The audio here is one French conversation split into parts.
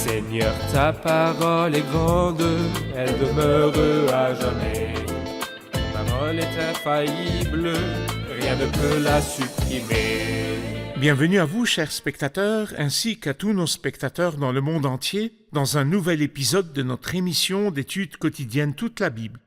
Seigneur, ta parole est grande, elle demeure à jamais. Ta parole est infaillible, rien ne peut la supprimer. Bienvenue à vous, chers spectateurs, ainsi qu'à tous nos spectateurs dans le monde entier, dans un nouvel épisode de notre émission d'études quotidiennes Toute la Bible.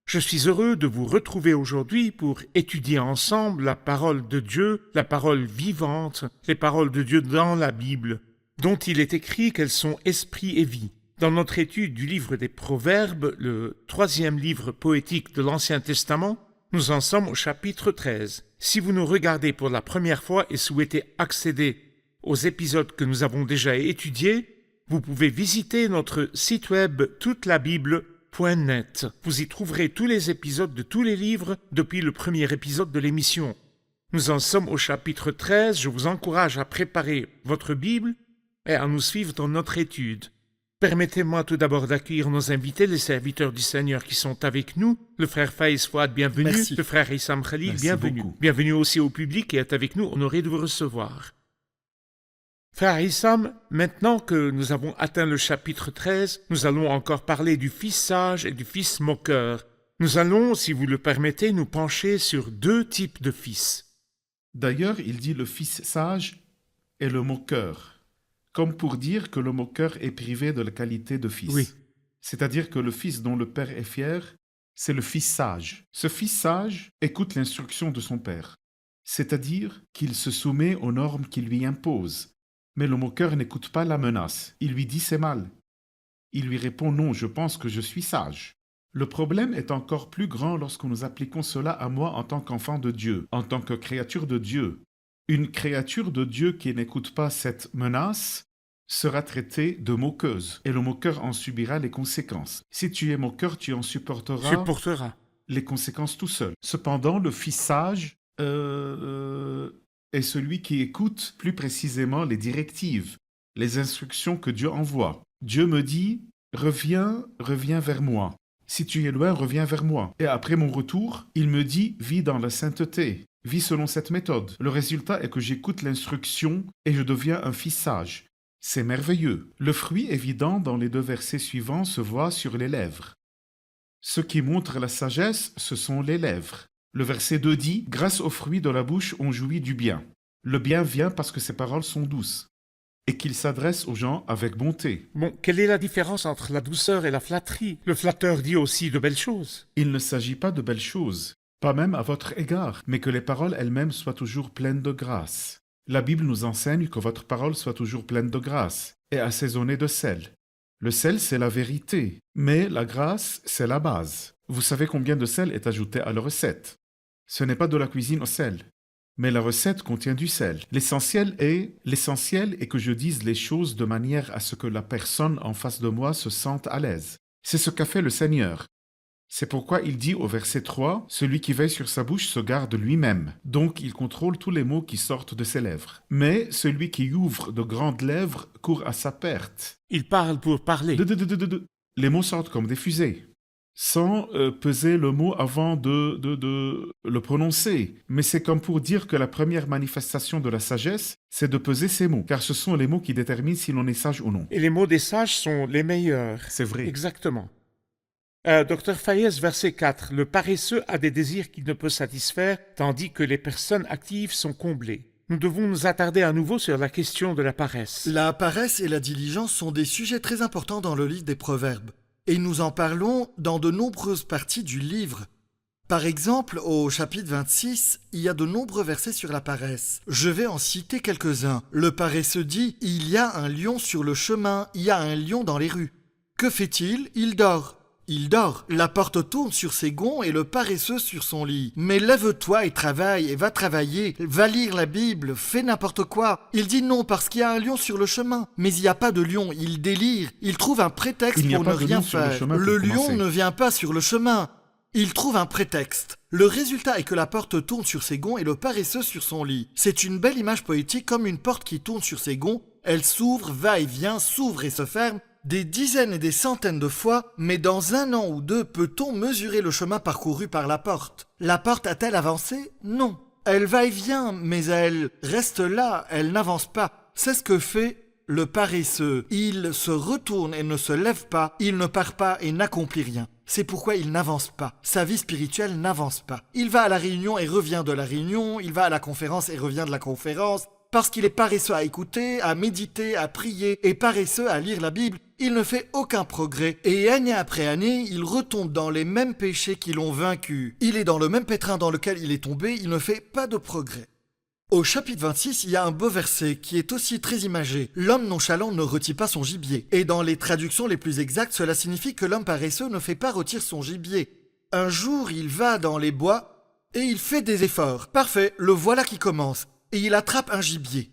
Je suis heureux de vous retrouver aujourd'hui pour étudier ensemble la parole de Dieu, la parole vivante, les paroles de Dieu dans la Bible, dont il est écrit qu'elles sont esprit et vie. Dans notre étude du livre des Proverbes, le 3e livre poétique de l'Ancien Testament, nous en sommes au chapitre 13. Si vous nous regardez pour la première fois et souhaitez accéder aux épisodes que nous avons déjà étudiés, vous pouvez visiter notre site web toutelabible.net. Vous y trouverez tous les épisodes de tous les livres depuis le premier épisode de l'émission. Nous en sommes au chapitre 13. Je vous encourage à préparer votre Bible et à nous suivre dans notre étude. Permettez-moi tout d'abord d'accueillir nos invités, les serviteurs du Seigneur qui sont avec nous. Le frère Faïs Fouad, bienvenue. Merci. Le frère Issam Khalil, Merci bienvenue. beaucoup. Bienvenue aussi au public qui est avec nous, honoré de vous recevoir. Frère Issam, maintenant que nous avons atteint le chapitre 13, nous allons encore parler du fils sage et du fils moqueur. Nous allons, si vous le permettez, nous pencher sur deux types de fils. D'ailleurs, il dit le fils sage et le moqueur, comme pour dire que le moqueur est privé de la qualité de fils. Oui. C'est-à-dire que le fils dont le père est fier, c'est le fils sage. Ce fils sage écoute l'instruction de son père, c'est-à-dire qu'il se soumet aux normes qu'il lui impose. Mais le moqueur n'écoute pas la menace. Il lui dit c'est mal. Il lui répond non, je pense que je suis sage. Le problème est encore plus grand lorsque nous appliquons cela à moi en tant qu'enfant de Dieu, en tant que créature de Dieu. Une créature de Dieu qui n'écoute pas cette menace sera traitée de moqueuse, et le moqueur en subira les conséquences. Si tu es moqueur, tu en supporteras les conséquences tout seul. Cependant, le fils sage est celui qui écoute plus précisément les directives, les instructions que Dieu envoie. Dieu me dit « Reviens vers moi ». Si tu es loin, reviens vers moi. Et après mon retour, il me dit « Vis dans la sainteté ». Vis selon cette méthode. Le résultat est que j'écoute l'instruction et je deviens un fils sage. C'est merveilleux. Le fruit évident dans les deux versets suivants se voit sur les lèvres. Ce qui montre la sagesse, ce sont les lèvres. Le verset 2 dit « Grâce au fruit de la bouche, on jouit du bien ». Le bien vient parce que ses paroles sont douces et qu'il s'adresse aux gens avec bonté. Bon, quelle est la différence entre la douceur et la flatterie? Le flatteur dit aussi de belles choses. Il ne s'agit pas de belles choses, pas même à votre égard, mais que les paroles elles-mêmes soient toujours pleines de grâce. La Bible nous enseigne que votre parole soit toujours pleine de grâce et assaisonnée de sel. Le sel, c'est la vérité, mais la grâce, c'est la base. Vous savez combien de sel est ajouté à la recette? Ce n'est pas de la cuisine au sel, mais la recette contient du sel. L'essentiel est que je dise les choses de manière à ce que la personne en face de moi se sente à l'aise. C'est ce qu'a fait le Seigneur. C'est pourquoi il dit au verset 3, « Celui qui veille sur sa bouche se garde lui-même. » Donc il contrôle tous les mots qui sortent de ses lèvres. Mais celui qui ouvre de grandes lèvres court à sa perte. Il parle pour parler. Les mots sortent comme des fusées, sans peser le mot avant de le prononcer. Mais c'est comme pour dire que la première manifestation de la sagesse, c'est de peser ces mots, car ce sont les mots qui déterminent si l'on est sage ou non. Et les mots des sages sont les meilleurs. C'est vrai. Exactement. Docteur Faïs, verset 4. Le paresseux a des désirs qu'il ne peut satisfaire, tandis que les personnes actives sont comblées. Nous devons nous attarder à nouveau sur la question de la paresse. La paresse et la diligence sont des sujets très importants dans le livre des Proverbes, et nous en parlons dans de nombreuses parties du livre. Par exemple, au chapitre 26, il y a de nombreux versets sur la paresse. Je vais en citer quelques-uns. Le paresseux dit « Il y a un lion sur le chemin, il y a un lion dans les rues. Que fait-il? Il dort. » Il dort, la porte tourne sur ses gonds et le paresseux sur son lit. Mais lève-toi et travaille, et va travailler, va lire la Bible, fais n'importe quoi. Il dit non parce qu'il y a un lion sur le chemin. Mais il n'y a pas de lion, il délire, il trouve un prétexte pour ne rien faire. Le lion ne vient pas sur le chemin. Il trouve un prétexte. Le résultat est que la porte tourne sur ses gonds et le paresseux sur son lit. C'est une belle image poétique comme une porte qui tourne sur ses gonds. Elle s'ouvre, va et vient, s'ouvre et se ferme. Des dizaines et des centaines de fois, mais dans un an ou deux, peut-on mesurer le chemin parcouru par la porte? La porte a-t-elle avancé? Non. Elle va et vient, mais elle reste là, elle n'avance pas. C'est ce que fait le paresseux, il se retourne et ne se lève pas, il ne part pas et n'accomplit rien. C'est pourquoi il n'avance pas. Sa vie spirituelle n'avance pas. Il va à la réunion et revient de la réunion, il va à la conférence et revient de la conférence. Parce qu'il est paresseux à écouter, à méditer, à prier et paresseux à lire la Bible, il ne fait aucun progrès. Et année après année, il retombe dans les mêmes péchés qui l'ont vaincu. Il est dans le même pétrin dans lequel il est tombé, il ne fait pas de progrès. Au chapitre 26, il y a un beau verset qui est aussi très imagé. L'homme nonchalant ne retire pas son gibier. Et dans les traductions les plus exactes, cela signifie que l'homme paresseux ne fait pas rôtir son gibier. Un jour, il va dans les bois et il fait des efforts. Parfait, le voilà qui commence. Et il attrape un gibier.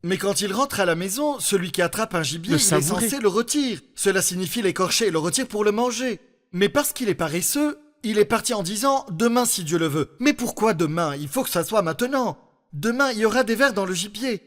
Mais quand il rentre à la maison, celui qui attrape un gibier, il est censé le retirer. Cela signifie l'écorcher et le retirer pour le manger. Mais parce qu'il est paresseux, il est parti en disant « demain si Dieu le veut ». Mais pourquoi demain? Il faut que ça soit maintenant. Demain, il y aura des vers dans le gibier.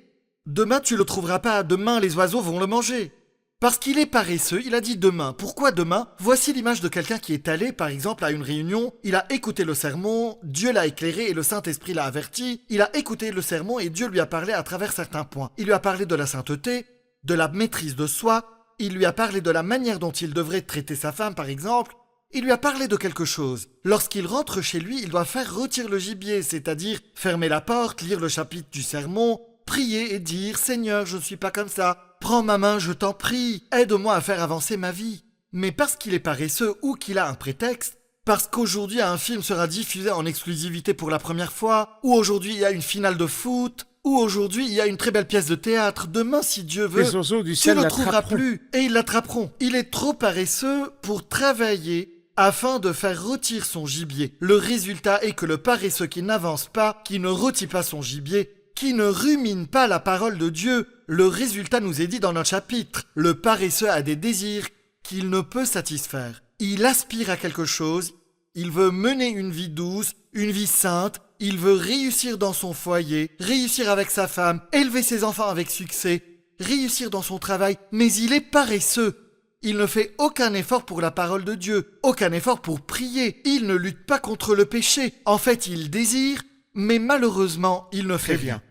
Demain, tu le trouveras pas. Demain, les oiseaux vont le manger. Parce qu'il est paresseux, il a dit demain. Pourquoi demain? Voici l'image de quelqu'un qui est allé, par exemple, à une réunion. Il a écouté le sermon, Dieu l'a éclairé et le Saint-Esprit l'a averti. Il a écouté le sermon et Dieu lui a parlé à travers certains points. Il lui a parlé de la sainteté, de la maîtrise de soi. Il lui a parlé de la manière dont il devrait traiter sa femme, par exemple. Il lui a parlé de quelque chose. Lorsqu'il rentre chez lui, il doit faire rôtir le gibier, c'est-à-dire fermer la porte, lire le chapitre du sermon, prier et dire « Seigneur, je ne suis pas comme ça. Prends ma main, je t'en prie. Aide-moi à faire avancer ma vie. » Mais parce qu'il est paresseux ou qu'il a un prétexte, parce qu'aujourd'hui un film sera diffusé en exclusivité pour la première fois, ou aujourd'hui il y a une finale de foot, ou aujourd'hui il y a une très belle pièce de théâtre, demain si Dieu veut, Les oiseaux du tu ciel ne le trouveras l'attraperont. plus et ils l'attraperont. Il est trop paresseux pour travailler afin de faire rôtir son gibier. Le résultat est que le paresseux qui n'avance pas, qui ne rôtit pas son gibier, qui ne rumine pas la parole de Dieu, le résultat nous est dit dans notre chapitre. Le paresseux a des désirs qu'il ne peut satisfaire. Il aspire à quelque chose, il veut mener une vie douce, une vie sainte, il veut réussir dans son foyer, réussir avec sa femme, élever ses enfants avec succès, réussir dans son travail, mais il est paresseux. Il ne fait aucun effort pour la parole de Dieu, aucun effort pour prier. Il ne lutte pas contre le péché. En fait, il désire, mais malheureusement, il ne fait rien.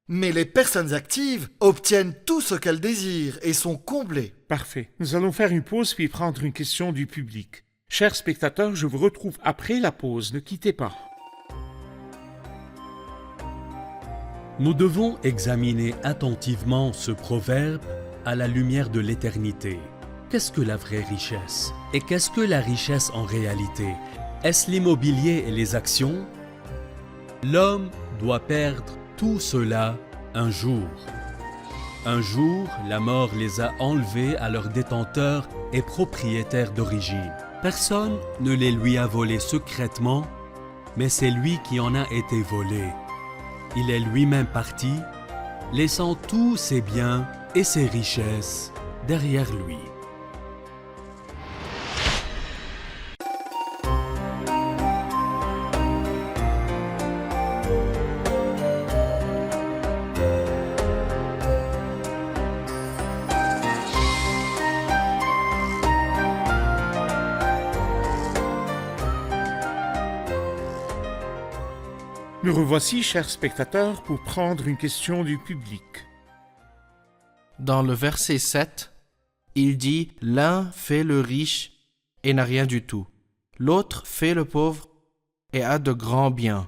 Mais les personnes actives obtiennent tout ce qu'elles désirent et sont comblées. Parfait. Nous allons faire une pause puis prendre une question du public. Chers spectateurs, je vous retrouve après la pause. Ne quittez pas. Nous devons examiner attentivement ce proverbe à la lumière de l'éternité. Qu'est-ce que la vraie richesse? Et qu'est-ce que la richesse en réalité? Est-ce l'immobilier et les actions? L'homme doit perdre tout cela un jour. Un jour, la mort les a enlevés à leurs détenteurs et propriétaires d'origine. Personne ne les lui a volés secrètement, mais c'est lui qui en a été volé. Il est lui-même parti, laissant tous ses biens et ses richesses derrière lui. Nous revoici, chers spectateurs, pour prendre une question du public. Dans le verset 7, il dit « L'un fait le riche et n'a rien du tout. L'autre fait le pauvre et a de grands biens. »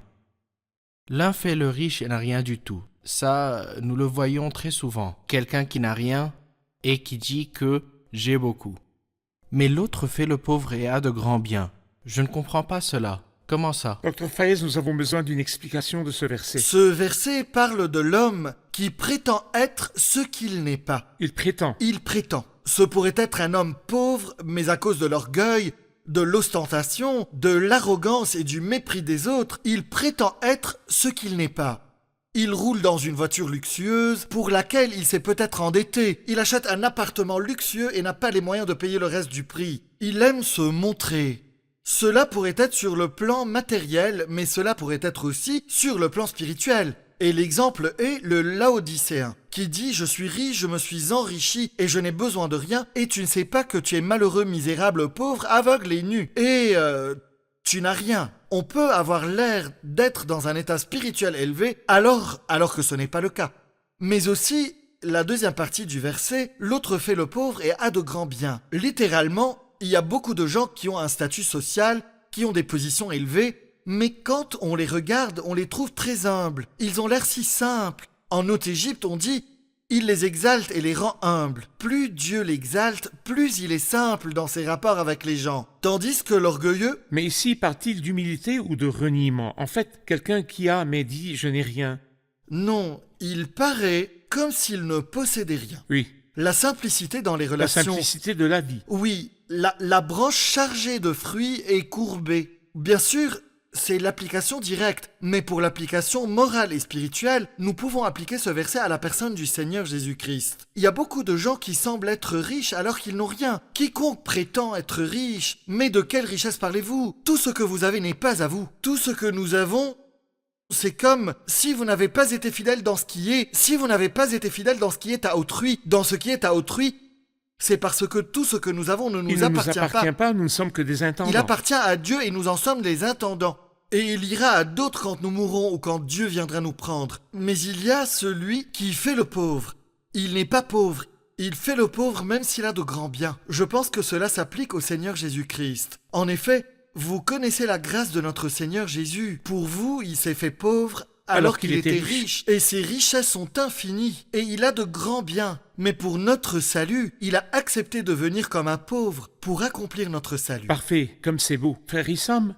L'un fait le riche et n'a rien du tout. Ça, nous le voyons très souvent. Quelqu'un qui n'a rien et qui dit que « j'ai beaucoup ». Mais l'autre fait le pauvre et a de grands biens. Je ne comprends pas cela. Comment ça? Dr. Fayez, nous avons besoin d'une explication de ce verset. Ce verset parle de l'homme qui prétend être ce qu'il n'est pas. Il prétend. Il prétend. Ce pourrait être un homme pauvre, mais à cause de l'orgueil, de l'ostentation, de l'arrogance et du mépris des autres, il prétend être ce qu'il n'est pas. Il roule dans une voiture luxueuse pour laquelle il s'est peut-être endetté. Il achète un appartement luxueux et n'a pas les moyens de payer le reste du prix. Il aime se montrer. Cela pourrait être sur le plan matériel, mais cela pourrait être aussi sur le plan spirituel. Et l'exemple est le Laodicéen, qui dit « Je suis riche, je me suis enrichi, et je n'ai besoin de rien, et tu ne sais pas que tu es malheureux, misérable, pauvre, aveugle et nu. Et tu n'as rien. » On peut avoir l'air d'être dans un état spirituel élevé alors que ce n'est pas le cas. Mais aussi, la deuxième partie du verset, l'autre fait le pauvre et a de grands biens. Littéralement, il y a beaucoup de gens qui ont un statut social, qui ont des positions élevées, mais quand on les regarde, on les trouve très humbles. Ils ont l'air si simples. En Haute-Égypte, on dit « Il les exalte et les rend humbles ». Plus Dieu l'exalte, plus il est simple dans ses rapports avec les gens. Tandis que l'orgueilleux, Mais ici, parle-t-il d'humilité ou de reniement? En fait, quelqu'un qui a mais dit « je n'ai rien non, il paraît comme s'il ne possédait rien. ». Oui, La simplicité dans les la relations. simplicité de la vie. Oui, la branche chargée de fruits est courbée. Bien sûr, c'est l'application directe, mais pour l'application morale et spirituelle, nous pouvons appliquer ce verset à la personne du Seigneur Jésus-Christ. Il y a beaucoup de gens qui semblent être riches alors qu'ils n'ont rien. Quiconque prétend être riche, mais de quelle richesse parlez-vous? Tout ce que vous avez n'est pas à vous. Tout ce que nous avons, c'est comme si vous n'avez pas été fidèle dans ce qui est, si vous n'avez pas été fidèle dans ce qui est à autrui, dans ce qui est à autrui, c'est parce que tout ce que nous avons ne Il nous ne nous appartient appartient pas. pas, nous ne sommes que des intendants. Il appartient à Dieu et nous en sommes les intendants. Et il ira à d'autres quand nous mourrons ou quand Dieu viendra nous prendre. Mais il y a celui qui fait le pauvre. Il n'est pas pauvre. Il fait le pauvre même s'il a de grands biens. Je pense que cela s'applique au Seigneur Jésus-Christ. En effet, vous connaissez la grâce de notre Seigneur Jésus. Pour vous, il s'est fait pauvre alors qu'il était riche. Et ses richesses sont infinies. Et il a de grands biens. Mais pour notre salut, il a accepté de venir comme un pauvre pour accomplir notre salut. Parfait, comme c'est beau. Frère Issam,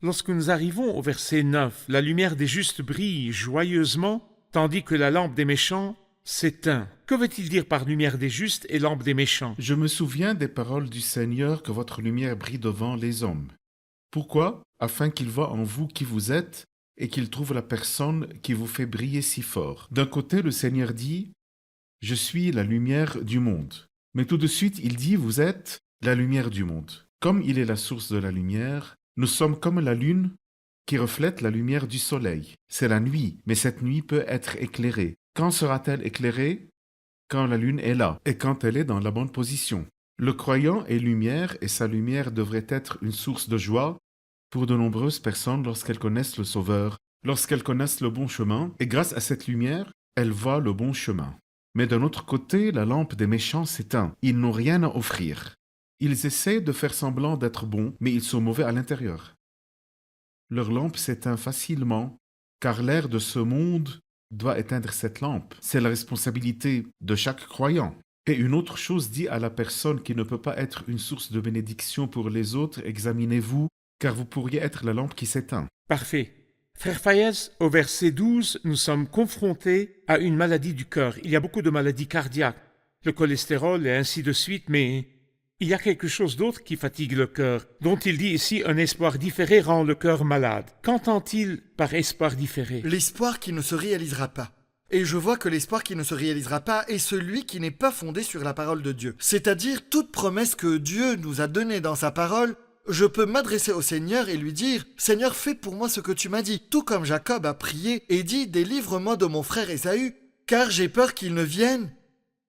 lorsque nous arrivons au verset 9, la lumière des justes brille joyeusement, tandis que la lampe des méchants s'éteint. Que veut-il dire par lumière des justes et lampe des méchants? Je me souviens des paroles du Seigneur que votre lumière brille devant les hommes. Pourquoi? Afin qu'ils voient en vous qui vous êtes et qu'ils trouvent la personne qui vous fait briller si fort. D'un côté, le Seigneur dit « Je suis la lumière du monde ». Mais tout de suite, il dit « Vous êtes la lumière du monde ». Comme il est la source de la lumière, nous sommes comme la lune qui reflète la lumière du soleil. C'est la nuit, mais cette nuit peut être éclairée. Quand sera-t-elle éclairée? Quand la lune est là et quand elle est dans la bonne position. Le croyant est lumière et sa lumière devrait être une source de joie pour de nombreuses personnes lorsqu'elles connaissent le Sauveur, lorsqu'elles connaissent le bon chemin, et grâce à cette lumière, elles voient le bon chemin. Mais d'un autre côté, la lampe des méchants s'éteint. Ils n'ont rien à offrir. Ils essaient de faire semblant d'être bons, mais ils sont mauvais à l'intérieur. Leur lampe s'éteint facilement, car l'air de ce monde doit éteindre cette lampe. C'est la responsabilité de chaque croyant. Et une autre chose dit à la personne qui ne peut pas être une source de bénédiction pour les autres, examinez-vous, car vous pourriez être la lampe qui s'éteint. Parfait. Frère Fayez, au verset 12, nous sommes confrontés à une maladie du cœur. Il y a beaucoup de maladies cardiaques, le cholestérol et ainsi de suite, mais il y a quelque chose d'autre qui fatigue le cœur, dont il dit ici un espoir différé rend le cœur malade. Qu'entend-il par espoir différé? L'espoir qui ne se réalisera pas. Et je vois que l'espoir qui ne se réalisera pas est celui qui n'est pas fondé sur la parole de Dieu. C'est-à-dire toute promesse que Dieu nous a donnée dans sa parole, je peux m'adresser au Seigneur et lui dire « Seigneur, fais pour moi ce que tu m'as dit ». Tout comme Jacob a prié et dit « Délivre-moi de mon frère Ésaü, car j'ai peur qu'il ne vienne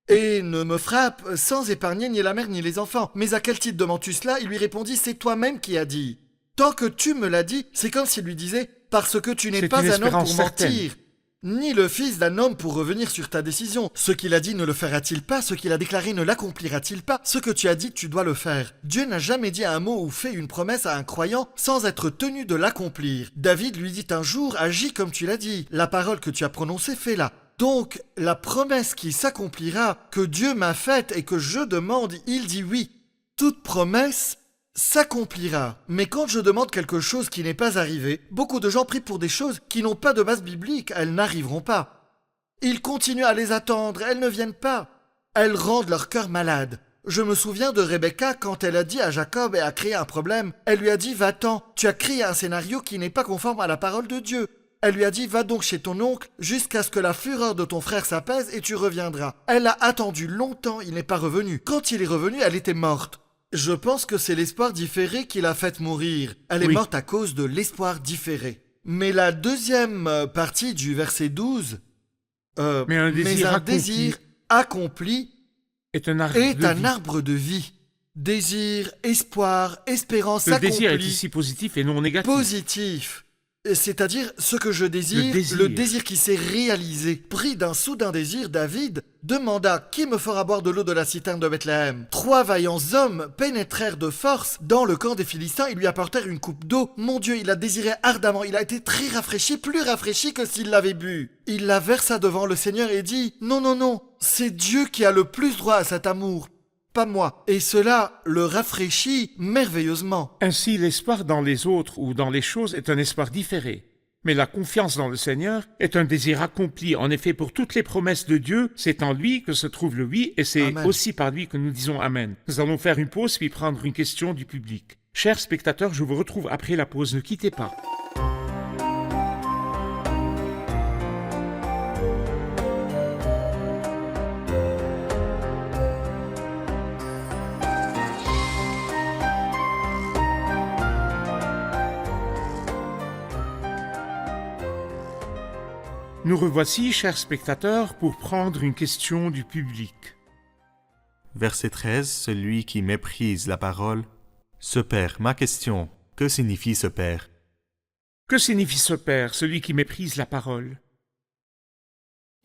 et ne me frappe sans épargner ni la mère ni les enfants. » Mais à quel titre demandes-tu cela? Il lui répondit « C'est toi-même qui as dit. Tant que tu me l'as dit, c'est comme s'il lui disait « Parce que tu n'es C'est pas une un homme pour espérance certaine. mentir. » Ni le fils d'un homme pour revenir sur ta décision. Ce qu'il a dit ne le fera-t-il pas? Ce qu'il a déclaré ne l'accomplira-t-il pas? Ce que tu as dit, tu dois le faire. Dieu n'a jamais dit un mot ou fait une promesse à un croyant sans être tenu de l'accomplir. David lui dit un jour, agis comme tu l'as dit. La parole que tu as prononcée, fais-la. Donc, la promesse qui s'accomplira, que Dieu m'a faite et que je demande, il dit oui. Toute promesse s'accomplira. Mais quand je demande quelque chose qui n'est pas arrivé, beaucoup de gens prient pour des choses qui n'ont pas de base biblique, elles n'arriveront pas. Ils continuent à les attendre, elles ne viennent pas. Elles rendent leur cœur malade. Je me souviens de Rebecca quand elle a dit à Jacob et a créé un problème. Elle lui a dit « Va-t'en, tu as créé un scénario qui n'est pas conforme à la parole de Dieu. » Elle lui a dit « Va donc chez ton oncle jusqu'à ce que la fureur de ton frère s'apaise et tu reviendras. » Elle a attendu longtemps, il n'est pas revenu. Quand il est revenu, elle était morte. Je pense que c'est l'espoir différé qui l'a fait mourir. Elle est Oui. morte à cause de l'espoir différé. Mais la deuxième partie du verset 12, Mais un désir accompli désir accompli est un arbre est de un vie. arbre de vie. Désir, espoir, espérance Le accomplie, désir est ici positif et non négatif. positif. C'est-à-dire ce que je désire, le désir qui s'est réalisé. Pris d'un soudain désir, David demanda « Qui me fera boire de l'eau de la citerne de Bethléem ?» 3 vaillants hommes pénétrèrent de force dans le camp des Philistins et lui apportèrent une coupe d'eau. Mon Dieu, il la désirait ardemment, il a été très rafraîchi, plus rafraîchi que s'il l'avait bu. Il la versa devant le Seigneur et dit « Non, non, non, c'est Dieu qui a le plus droit à cet amour, pas moi. » Et cela le rafraîchit merveilleusement. Ainsi, l'espoir dans les autres ou dans les choses est un espoir différé. Mais la confiance dans le Seigneur est un désir accompli. En effet, pour toutes les promesses de Dieu, c'est en lui que se trouve le oui, et c'est Amen. aussi par lui que nous disons Amen. Nous allons faire une pause puis prendre une question du public. Chers spectateurs, je vous retrouve après la pause. Ne quittez pas. Nous revoici, chers spectateurs, pour prendre une question du public. Verset 13, celui qui méprise la parole se perd. Ma question, que signifie se perd? Que signifie ce père, celui qui méprise la parole?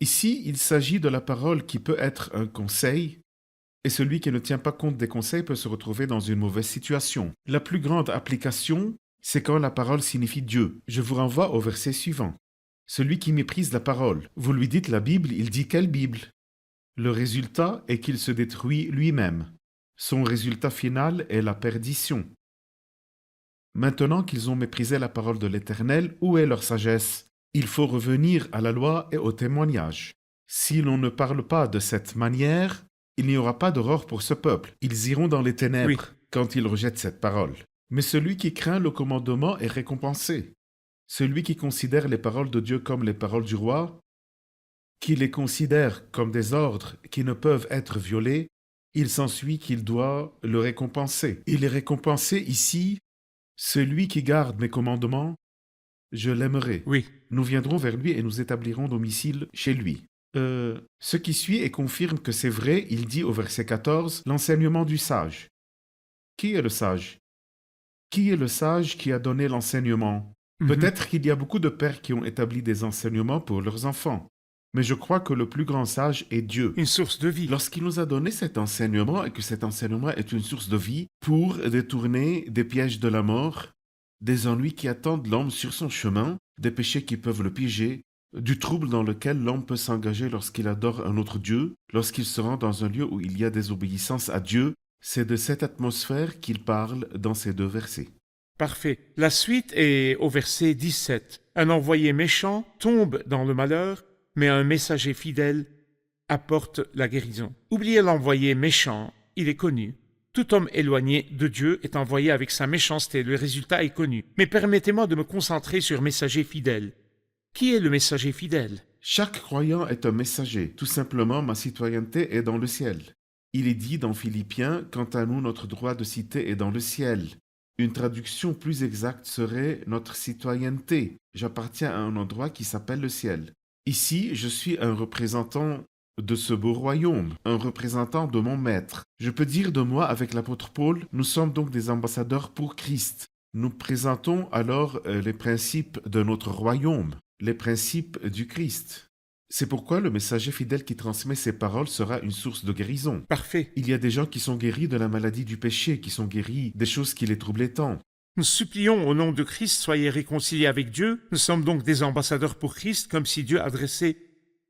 Ici, il s'agit de la parole qui peut être un conseil, et celui qui ne tient pas compte des conseils peut se retrouver dans une mauvaise situation. La plus grande application, c'est quand la parole signifie Dieu. Je vous renvoie au verset suivant. Celui qui méprise la parole. Vous lui dites la Bible, il dit quelle Bible? Le résultat est qu'il se détruit lui-même. Son résultat final est la perdition. Maintenant qu'ils ont méprisé la parole de l'Éternel, où est leur sagesse? Il faut revenir à la loi et au témoignage. Si l'on ne parle pas de cette manière, il n'y aura pas d'aurore pour ce peuple. Ils iront dans les ténèbres quand ils rejettent cette parole. Mais celui qui craint le commandement est récompensé. Celui qui considère les paroles de Dieu comme les paroles du roi, qui les considère comme des ordres qui ne peuvent être violés, il s'ensuit qu'il doit le récompenser. Il est récompensé ici, celui qui garde mes commandements, je l'aimerai. Oui. Nous viendrons vers lui et nous établirons domicile chez lui. Ce qui suit et confirme que c'est vrai, il dit au verset 14, l'enseignement du sage. Qui est le sage? Qui est le sage qui a donné l'enseignement? Peut-être qu'il y a beaucoup de pères qui ont établi des enseignements pour leurs enfants. Mais je crois que le plus grand sage est Dieu. Une source de vie. Lorsqu'il nous a donné cet enseignement et que cet enseignement est une source de vie pour détourner des pièges de la mort, des ennuis qui attendent l'homme sur son chemin, des péchés qui peuvent le piéger, du trouble dans lequel l'homme peut s'engager lorsqu'il adore un autre Dieu, lorsqu'il se rend dans un lieu où il y a désobéissance à Dieu, c'est de cette atmosphère qu'il parle dans ces 2 versets. Parfait. La suite est au verset 17. Un envoyé méchant tombe dans le malheur, mais un messager fidèle apporte la guérison. Oubliez l'envoyé méchant, il est connu. Tout homme éloigné de Dieu est envoyé avec sa méchanceté, le résultat est connu. Mais permettez-moi de me concentrer sur messager fidèle. Qui est le messager fidèle? Chaque croyant est un messager. Tout simplement, ma citoyenneté est dans le ciel. Il est dit dans Philippiens, quant à nous, notre droit de cité est dans le ciel. Une traduction plus exacte serait notre citoyenneté. J'appartiens à un endroit qui s'appelle le ciel. Ici, je suis un représentant de ce beau royaume, un représentant de mon maître. Je peux dire de moi avec l'apôtre Paul, nous sommes donc des ambassadeurs pour Christ. Nous présentons alors les principes de notre royaume, les principes du Christ. C'est pourquoi le messager fidèle qui transmet ses paroles sera une source de guérison. Parfait. Il y a des gens qui sont guéris de la maladie du péché, qui sont guéris des choses qui les troublaient tant. Nous supplions au nom de Christ, soyez réconciliés avec Dieu. Nous sommes donc des ambassadeurs pour Christ, comme si Dieu adressait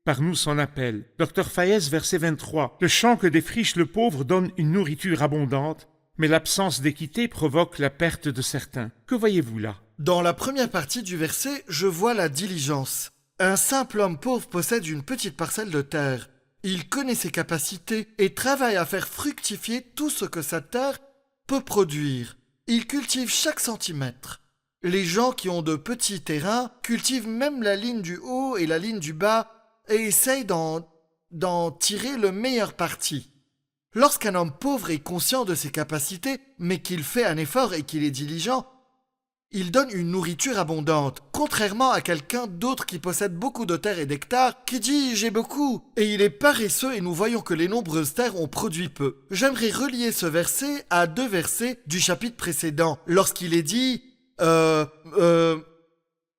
par nous son appel. Dr Fayez, verset 23. Le champ que défriche le pauvre donne une nourriture abondante, mais l'absence d'équité provoque la perte de certains. Que voyez-vous là? Dans la première partie du verset, je vois la diligence. Un simple homme pauvre possède une petite parcelle de terre. Il connaît ses capacités et travaille à faire fructifier tout ce que sa terre peut produire. Il cultive chaque centimètre. Les gens qui ont de petits terrains cultivent même la ligne du haut et la ligne du bas et essayent d'en tirer le meilleur parti. Lorsqu'un homme pauvre est conscient de ses capacités, mais qu'il fait un effort et qu'il est diligent, il donne une nourriture abondante, contrairement à quelqu'un d'autre qui possède beaucoup de terres et d'hectares, qui dit « j'ai beaucoup » et il est paresseux et nous voyons que les nombreuses terres ont produit peu. J'aimerais relier ce verset à 2 versets du chapitre précédent, lorsqu'il est dit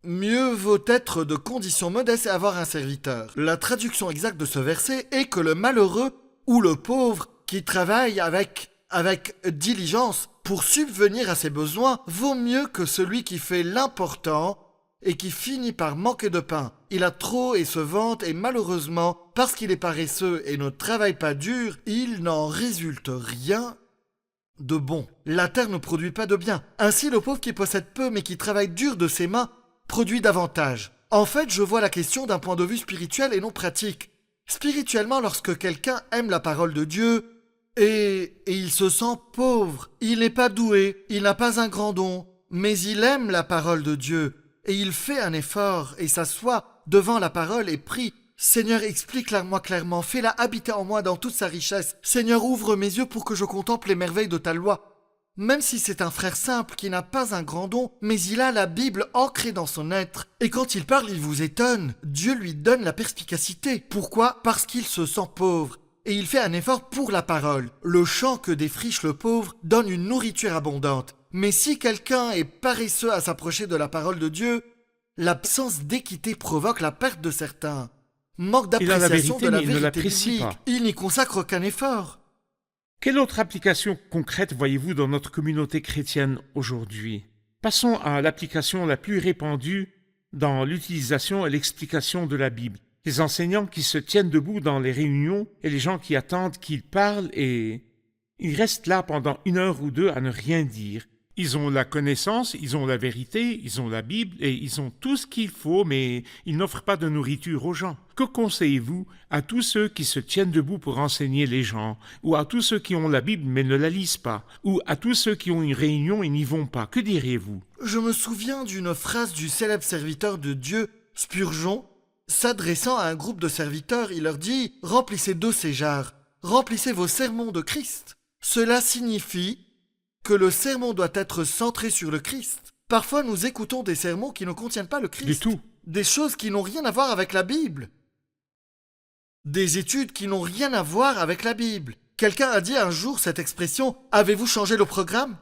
Mieux vaut être de condition modeste et avoir un serviteur. La traduction exacte de ce verset est que le malheureux ou le pauvre qui travaille avec diligence pour subvenir à ses besoins vaut mieux que celui qui fait l'important et qui finit par manquer de pain. Il a trop et se vante et malheureusement, parce qu'il est paresseux et ne travaille pas dur, il n'en résulte rien de bon. La terre ne produit pas de bien. Ainsi, le pauvre qui possède peu mais qui travaille dur de ses mains produit davantage. En fait, je vois la question d'un point de vue spirituel et non pratique. Spirituellement, lorsque quelqu'un aime la parole de Dieu et il se sent pauvre, il n'est pas doué, il n'a pas un grand don, mais il aime la parole de Dieu et il fait un effort et s'assoit devant la parole et prie. Seigneur, explique-la-moi clairement, fais-la habiter en moi dans toute sa richesse. Seigneur, ouvre mes yeux pour que je contemple les merveilles de ta loi. Même si c'est un frère simple qui n'a pas un grand don, mais il a la Bible ancrée dans son être. Et quand il parle, il vous étonne. Dieu lui donne la perspicacité. Pourquoi ? Parce qu'il se sent pauvre. Et il fait un effort pour la parole. Le champ que défriche le pauvre donne une nourriture abondante. Mais si quelqu'un est paresseux à s'approcher de la parole de Dieu, l'absence d'équité provoque la perte de certains. Manque d'appréciation de la vérité biblique. Il n'y consacre aucun effort. Quelle autre application concrète voyez-vous dans notre communauté chrétienne aujourd'hui? Passons à l'application la plus répandue dans l'utilisation et l'explication de la Bible. Les enseignants qui se tiennent debout dans les réunions et les gens qui attendent qu'ils parlent et ils restent là pendant 1 heure ou 2 à ne rien dire. Ils ont la connaissance, ils ont la vérité, ils ont la Bible et ils ont tout ce qu'il faut, mais ils n'offrent pas de nourriture aux gens. Que conseillez-vous à tous ceux qui se tiennent debout pour enseigner les gens, ou à tous ceux qui ont la Bible mais ne la lisent pas, ou à tous ceux qui ont une réunion et n'y vont pas? Que diriez-vous? Je me souviens d'une phrase du célèbre serviteur de Dieu, Spurgeon, s'adressant à un groupe de serviteurs, il leur dit « Remplissez 2 ces jarres, remplissez vos sermons de Christ ». Cela signifie que le sermon doit être centré sur le Christ. Parfois, nous écoutons des sermons qui ne contiennent pas le Christ. Du tout. Des choses qui n'ont rien à voir avec la Bible. Des études qui n'ont rien à voir avec la Bible. Quelqu'un a dit un jour cette expression « Avez-vous changé le programme ?»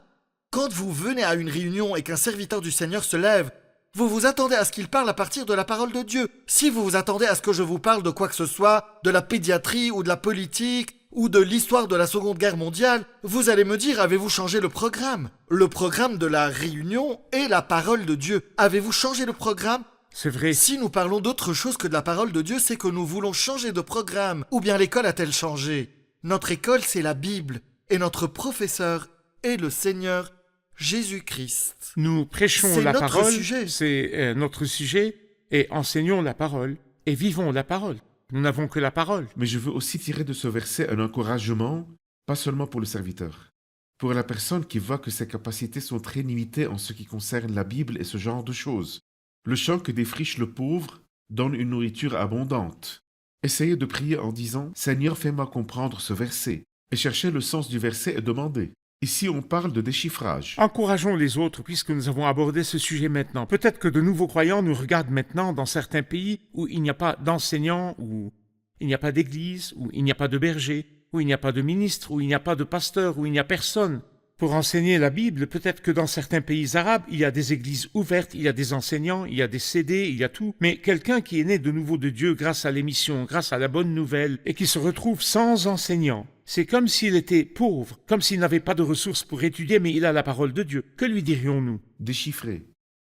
Quand vous venez à une réunion et qu'un serviteur du Seigneur se lève, vous vous attendez à ce qu'il parle à partir de la parole de Dieu. Si vous vous attendez à ce que je vous parle de quoi que ce soit, de la pédiatrie ou de la politique, ou de l'histoire de la Seconde Guerre mondiale, vous allez me dire, avez-vous changé le programme? Le programme de la réunion est la parole de Dieu. Avez-vous changé le programme? C'est vrai. Si nous parlons d'autre chose que de la parole de Dieu, c'est que nous voulons changer de programme. Ou bien l'école a-t-elle changé? Notre école, c'est la Bible. Et notre professeur est le Seigneur Jésus-Christ. Nous prêchons C'est la notre parole, sujet. c'est notre sujet, et enseignons la parole, et vivons la parole. Nous n'avons que la parole. Mais je veux aussi tirer de ce verset un encouragement, pas seulement pour le serviteur. Pour la personne qui voit que ses capacités sont très limitées en ce qui concerne la Bible et ce genre de choses. Le champ que défriche le pauvre donne une nourriture abondante. Essayez de prier en disant « Seigneur, fais-moi comprendre ce verset » et cherchez le sens du verset et demandez. Ici, on parle de déchiffrage. Encourageons les autres puisque nous avons abordé ce sujet maintenant. Peut-être que de nouveaux croyants nous regardent maintenant dans certains pays où il n'y a pas d'enseignants, où il n'y a pas d'église, où il n'y a pas de berger, où il n'y a pas de ministre, où il n'y a pas de pasteur, où il n'y a personne. Pour enseigner la Bible, peut-être que dans certains pays arabes, il y a des églises ouvertes, il y a des enseignants, il y a des CD, il y a tout. Mais quelqu'un qui est né de nouveau de Dieu grâce à l'émission, grâce à la bonne nouvelle, et qui se retrouve sans enseignant, c'est comme s'il était pauvre, comme s'il n'avait pas de ressources pour étudier, mais il a la parole de Dieu. Que lui dirions-nous? Déchiffrez.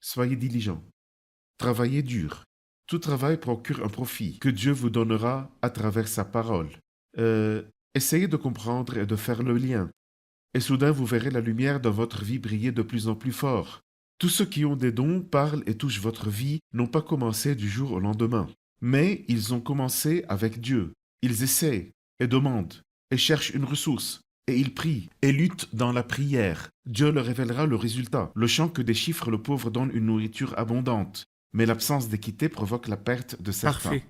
Soyez diligents. Travaillez dur. Tout travail procure un profit que Dieu vous donnera à travers sa parole. Essayez de comprendre et de faire le lien. Et soudain, vous verrez la lumière dans votre vie briller de plus en plus fort. Tous ceux qui ont des dons parlent et touchent votre vie n'ont pas commencé du jour au lendemain. Mais ils ont commencé avec Dieu. Ils essaient et demandent et cherchent une ressource. Et ils prient et luttent dans la prière. Dieu leur révélera le résultat. Le champ que déchiffre le pauvre donne une nourriture abondante. Mais l'absence d'équité provoque la perte de certains. Parfait.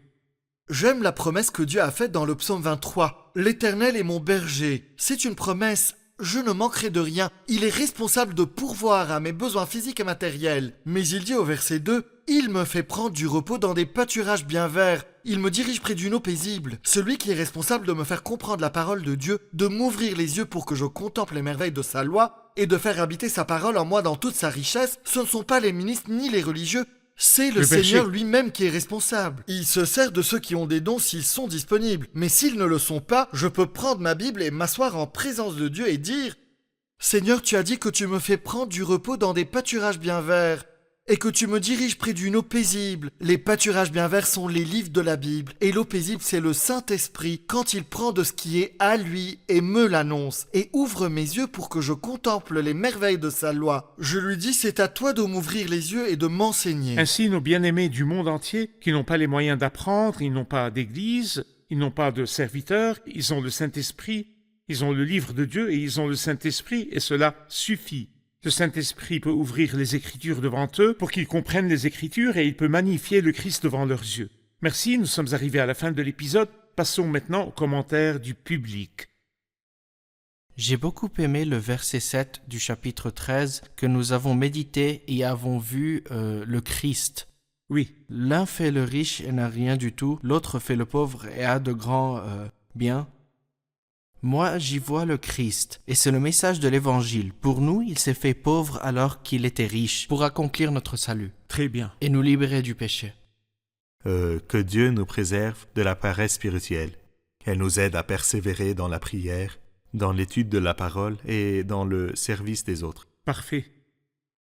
J'aime la promesse que Dieu a faite dans le psaume 23. « L'Éternel est mon berger ». C'est une promesse. Je ne manquerai de rien. Il est responsable de pourvoir à mes besoins physiques et matériels. Mais il dit au verset 2, « Il me fait prendre du repos dans des pâturages bien verts. Il me dirige près d'une eau paisible. » Celui qui est responsable de me faire comprendre la parole de Dieu, de m'ouvrir les yeux pour que je contemple les merveilles de sa loi et de faire habiter sa parole en moi dans toute sa richesse, ce ne sont pas les ministres ni les religieux, c'est le Le berger. Seigneur lui-même qui est responsable. Il se sert de ceux qui ont des dons s'ils sont disponibles. Mais s'ils ne le sont pas, je peux prendre ma Bible et m'asseoir en présence de Dieu et dire « Seigneur, tu as dit que tu me fais prendre du repos dans des pâturages bien verts. Et que tu me diriges près d'une eau paisible. Les pâturages bien verts sont les livres de la Bible, et l'eau paisible c'est le Saint-Esprit quand il prend de ce qui est à lui et me l'annonce, et ouvre mes yeux pour que je contemple les merveilles de sa loi. Je lui dis c'est à toi de m'ouvrir les yeux et de m'enseigner. Ainsi, nos bien-aimés du monde entier, qui n'ont pas les moyens d'apprendre, ils n'ont pas d'église, ils n'ont pas de serviteurs, ils ont le Saint-Esprit, ils ont le livre de Dieu et ils ont le Saint-Esprit, et cela suffit. Le Saint-Esprit peut ouvrir les Écritures devant eux pour qu'ils comprennent les Écritures et il peut magnifier le Christ devant leurs yeux. Merci, nous sommes arrivés à la fin de l'épisode. Passons maintenant aux commentaires du public. J'ai beaucoup aimé le verset 7 du chapitre 13 que nous avons médité et avons vu le Christ. Oui, L'un fait le riche et n'a rien du tout, l'autre fait le pauvre et a de grands biens. Moi, j'y vois le Christ, et c'est le message de l'Évangile. Pour nous, il s'est fait pauvre alors qu'il était riche, pour accomplir notre salut très bien. et nous libérer du péché. Que Dieu nous préserve de la paresse spirituelle. Elle nous aide à persévérer dans la prière, dans l'étude de la parole et dans le service des autres. Parfait.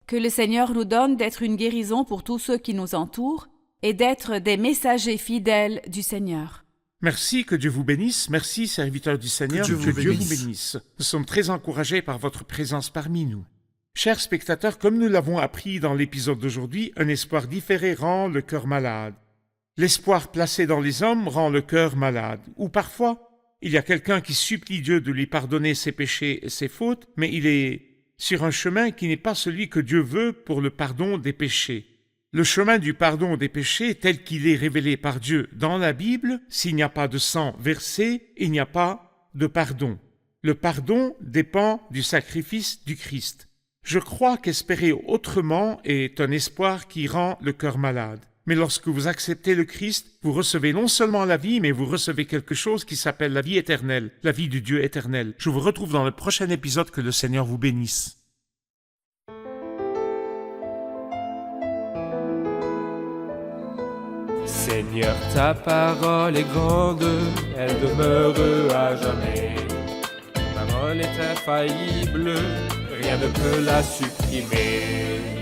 Que le Seigneur nous donne d'être une guérison pour tous ceux qui nous entourent et d'être des messagers fidèles du Seigneur. Merci, que Dieu vous bénisse. Merci, serviteurs du Seigneur, Que Dieu vous bénisse. Nous sommes très encouragés par votre présence parmi nous. Chers spectateurs, comme nous l'avons appris dans l'épisode d'aujourd'hui, un espoir différé rend le cœur malade. L'espoir placé dans les hommes rend le cœur malade. Ou parfois, il y a quelqu'un qui supplie Dieu de lui pardonner ses péchés et ses fautes, mais il est sur un chemin qui n'est pas celui que Dieu veut pour le pardon des péchés. Le chemin du pardon des péchés tel qu'il est révélé par Dieu dans la Bible, s'il n'y a pas de sang versé, il n'y a pas de pardon. Le pardon dépend du sacrifice du Christ. Je crois qu'espérer autrement est un espoir qui rend le cœur malade. Mais lorsque vous acceptez le Christ, vous recevez non seulement la vie, mais vous recevez quelque chose qui s'appelle la vie éternelle, la vie du Dieu éternel. Je vous retrouve dans le prochain épisode. Que le Seigneur vous bénisse. Seigneur, ta parole est grande, elle demeure à jamais. Ta parole est infaillible, rien ne peut la supprimer.